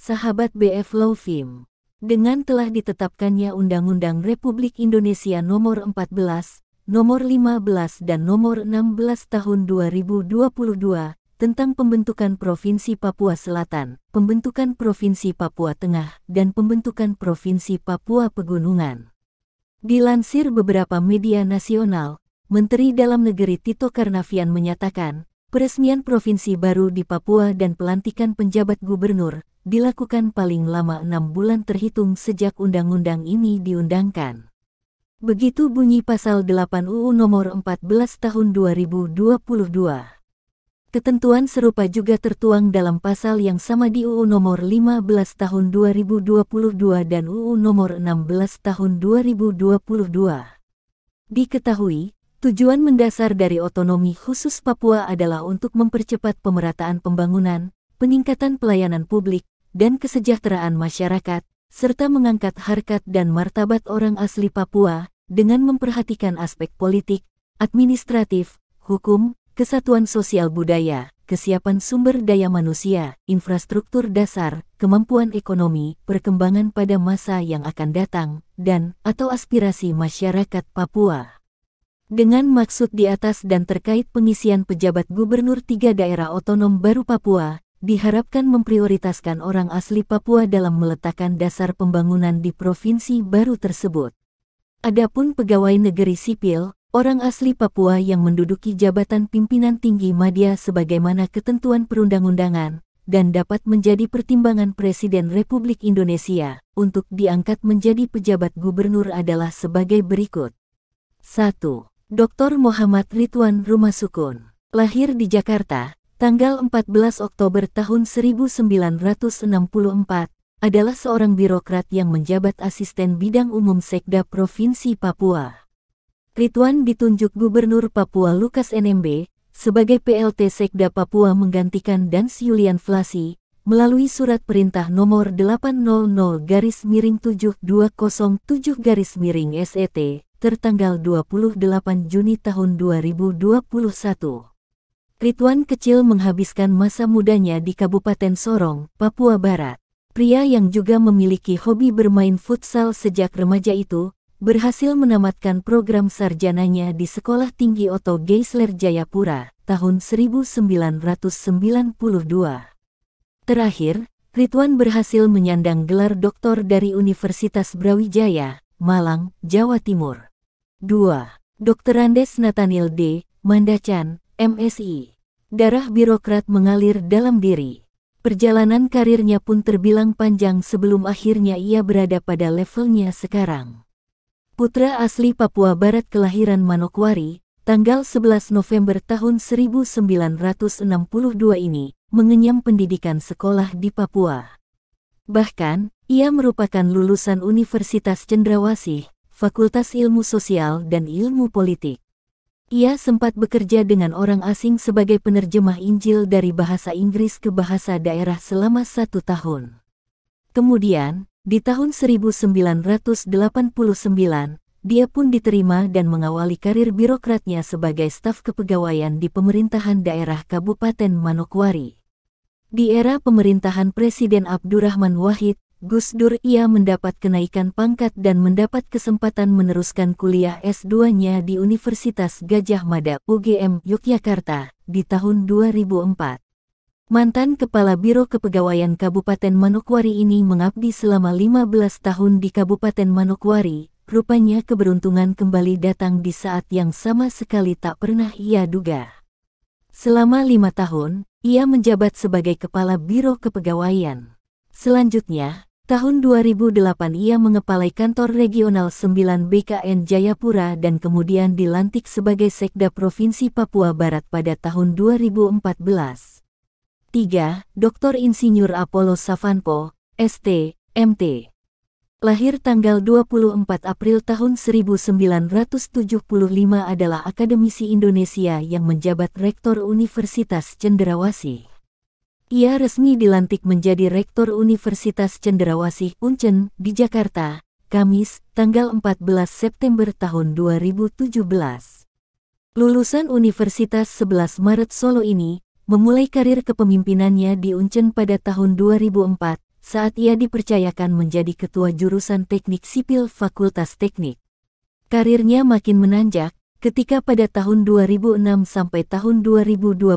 Sahabat BF Law-Firm, dengan telah ditetapkannya Undang-Undang Republik Indonesia Nomor 14, Nomor 15 dan Nomor 16 Tahun 2022 tentang pembentukan Provinsi Papua Selatan, pembentukan Provinsi Papua Tengah, dan pembentukan Provinsi Papua Pegunungan. Dilansir beberapa media nasional, Menteri Dalam Negeri Tito Karnavian menyatakan, peresmian provinsi baru di Papua dan pelantikan penjabat gubernur dilakukan paling lama 6 bulan terhitung sejak undang-undang ini diundangkan. Begitu bunyi Pasal 8 UU Nomor 14 Tahun 2022. Ketentuan serupa juga tertuang dalam pasal yang sama di UU Nomor 15 Tahun 2022 dan UU Nomor 16 Tahun 2022. Diketahui, tujuan mendasar dari otonomi khusus Papua adalah untuk mempercepat pemerataan pembangunan, peningkatan pelayanan publik, dan kesejahteraan masyarakat, serta mengangkat harkat dan martabat orang asli Papua, dengan memperhatikan aspek politik, administratif, hukum, kesatuan sosial budaya, kesiapan sumber daya manusia, infrastruktur dasar, kemampuan ekonomi, perkembangan pada masa yang akan datang, dan atau aspirasi masyarakat Papua. Dengan maksud di atas dan terkait pengisian pejabat gubernur 3 daerah otonom baru Papua, diharapkan memprioritaskan orang asli Papua dalam meletakkan dasar pembangunan di provinsi baru tersebut. Adapun pegawai negeri sipil, orang asli Papua yang menduduki jabatan pimpinan tinggi media sebagaimana ketentuan perundang-undangan, dan dapat menjadi pertimbangan Presiden Republik Indonesia untuk diangkat menjadi pejabat gubernur adalah sebagai berikut. 1. Dr. Muhammad Ridwan Rumasukun, lahir di Jakarta, tanggal 14 Oktober tahun 1964, adalah seorang birokrat yang menjabat asisten bidang umum Sekda Provinsi Papua. Ridwan ditunjuk Gubernur Papua Lukas NMB sebagai PLT Sekda Papua menggantikan Dans Yulian Flasi melalui Surat Perintah Nomor 800-7207-SET tertanggal 28 Juni tahun 2021. Ridwan kecil menghabiskan masa mudanya di Kabupaten Sorong, Papua Barat. Pria yang juga memiliki hobi bermain futsal sejak remaja itu, berhasil menamatkan program sarjananya di Sekolah Tinggi Otto Geisler Jayapura, tahun 1992. Terakhir, Ridwan berhasil menyandang gelar doktor dari Universitas Brawijaya, Malang, Jawa Timur. 2. Dr. Andes Nathaniel D. Mandacan, MSI. Darah birokrat mengalir dalam diri. Perjalanan karirnya pun terbilang panjang sebelum akhirnya ia berada pada levelnya sekarang. Putra asli Papua Barat kelahiran Manokwari, tanggal 11 November tahun 1962 ini, mengenyam pendidikan sekolah di Papua. Bahkan, ia merupakan lulusan Universitas Cendrawasih, Fakultas Ilmu Sosial dan Ilmu Politik. Ia sempat bekerja dengan orang asing sebagai penerjemah Injil dari bahasa Inggris ke bahasa daerah selama 1 tahun. Kemudian, di tahun 1989, dia pun diterima dan mengawali karir birokratnya sebagai staf kepegawaian di pemerintahan daerah Kabupaten Manokwari. Di era pemerintahan Presiden Abdurrahman Wahid, Gus Dur, ia mendapat kenaikan pangkat dan mendapat kesempatan meneruskan kuliah S2-nya di Universitas Gadjah Mada UGM Yogyakarta di tahun 2004. Mantan Kepala Biro Kepegawaian Kabupaten Manokwari ini mengabdi selama 15 tahun di Kabupaten Manokwari. Rupanya keberuntungan kembali datang di saat yang sama sekali tak pernah ia duga. Selama 5 tahun, ia menjabat sebagai Kepala Biro Kepegawaian. Selanjutnya, tahun 2008 ia mengepalai kantor regional 9 BKN Jayapura dan kemudian dilantik sebagai Sekda Provinsi Papua Barat pada tahun 2014. 3. Dr. Insinyur Apollo Savanpo, ST, MT. Lahir tanggal 24 April tahun 1975 adalah akademisi Indonesia yang menjabat Rektor Universitas Cendrawasih. Ia resmi dilantik menjadi Rektor Universitas Cendrawasih Uncen di Jakarta, Kamis, tanggal 14 September tahun 2017. Lulusan Universitas 11 Maret Solo ini, memulai karir kepemimpinannya di Uncen pada tahun 2004, saat ia dipercayakan menjadi ketua jurusan Teknik Sipil Fakultas Teknik. Karirnya makin menanjak ketika pada tahun 2006 sampai tahun 2012,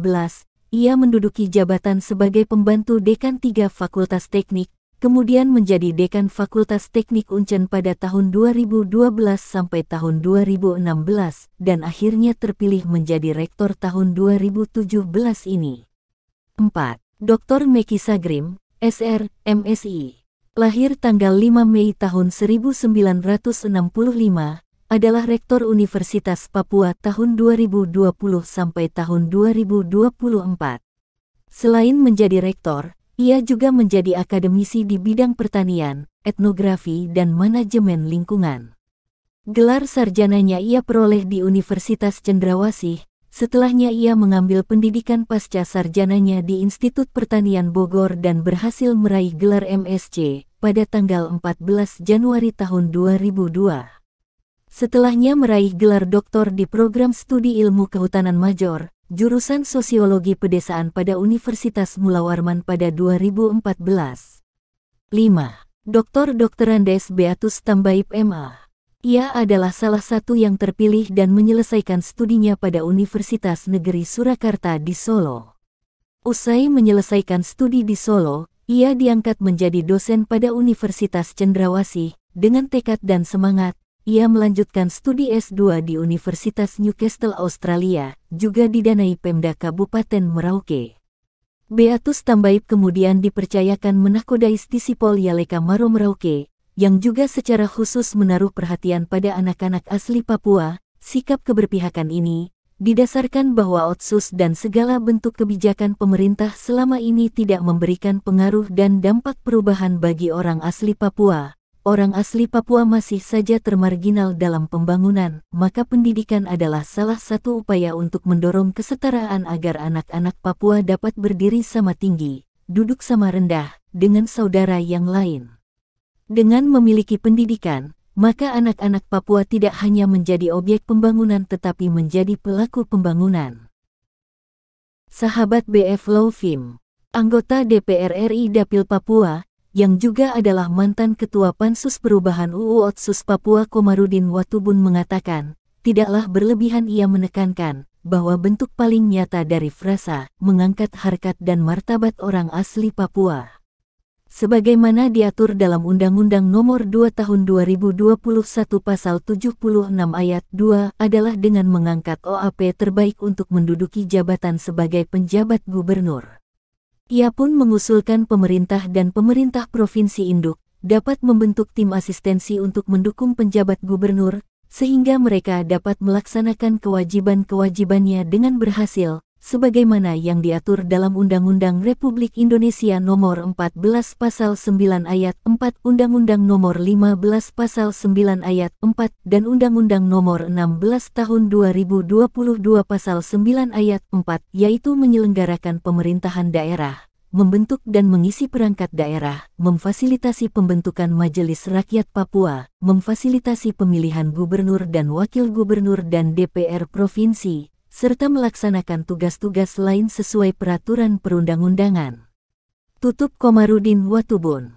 ia menduduki jabatan sebagai pembantu dekan 3 Fakultas Teknik, kemudian menjadi dekan Fakultas Teknik Uncen pada tahun 2012 sampai tahun 2016, dan akhirnya terpilih menjadi rektor tahun 2017 ini. 4. Dr. Meki Sagrim, SR, MSI. Lahir tanggal 5 Mei tahun 1965, adalah Rektor Universitas Papua tahun 2020 sampai tahun 2024. Selain menjadi rektor, ia juga menjadi akademisi di bidang pertanian, etnografi dan manajemen lingkungan. Gelar sarjananya ia peroleh di Universitas Cendrawasih, setelahnya ia mengambil pendidikan pasca sarjananya di Institut Pertanian Bogor dan berhasil meraih gelar MSc pada tanggal 14 Januari tahun 2002. Setelahnya meraih gelar doktor di program studi ilmu kehutanan major, jurusan sosiologi pedesaan pada Universitas Mula Warman pada 2014. 5. Dr. Andes Beatus Tambaib MA. Ia adalah salah satu yang terpilih dan menyelesaikan studinya pada Universitas Negeri Surakarta di Solo. Usai menyelesaikan studi di Solo, ia diangkat menjadi dosen pada Universitas Cendrawasih. Dengan tekad dan semangat, ia melanjutkan studi S2 di Universitas Newcastle Australia, juga didanai Pemda Kabupaten Merauke. Beatus Tambaib kemudian dipercayakan menakodai Stisipol Yaleka Maro Merauke, yang juga secara khusus menaruh perhatian pada anak-anak asli Papua. Sikap keberpihakan ini didasarkan bahwa otsus dan segala bentuk kebijakan pemerintah selama ini tidak memberikan pengaruh dan dampak perubahan bagi orang asli Papua. Orang asli Papua masih saja termarginal dalam pembangunan, maka pendidikan adalah salah satu upaya untuk mendorong kesetaraan agar anak-anak Papua dapat berdiri sama tinggi, duduk sama rendah, dengan saudara yang lain. Dengan memiliki pendidikan, maka anak-anak Papua tidak hanya menjadi objek pembangunan tetapi menjadi pelaku pembangunan. Sahabat BF Laufim, anggota DPR RI Dapil Papua, yang juga adalah mantan Ketua Pansus Perubahan UU Otsus Papua Komarudin Watubun mengatakan, tidaklah berlebihan ia menekankan bahwa bentuk paling nyata dari frasa mengangkat harkat dan martabat orang asli Papua, sebagaimana diatur dalam Undang-Undang Nomor 2 Tahun 2021 Pasal 76 Ayat 2 adalah dengan mengangkat OAP terbaik untuk menduduki jabatan sebagai penjabat gubernur. Ia pun mengusulkan pemerintah dan pemerintah provinsi induk dapat membentuk tim asistensi untuk mendukung penjabat gubernur, sehingga mereka dapat melaksanakan kewajiban-kewajibannya dengan berhasil, sebagaimana yang diatur dalam Undang-Undang Republik Indonesia Nomor 14 Pasal 9 Ayat 4, Undang-Undang Nomor 15 Pasal 9 Ayat 4, dan Undang-Undang Nomor 16 Tahun 2022 Pasal 9 Ayat 4, yaitu menyelenggarakan pemerintahan daerah, membentuk dan mengisi perangkat daerah, memfasilitasi pembentukan Majelis Rakyat Papua, memfasilitasi pemilihan gubernur dan wakil gubernur dan DPR provinsi, serta melaksanakan tugas-tugas lain sesuai peraturan perundang-undangan. Tutup Komarudin Watubun.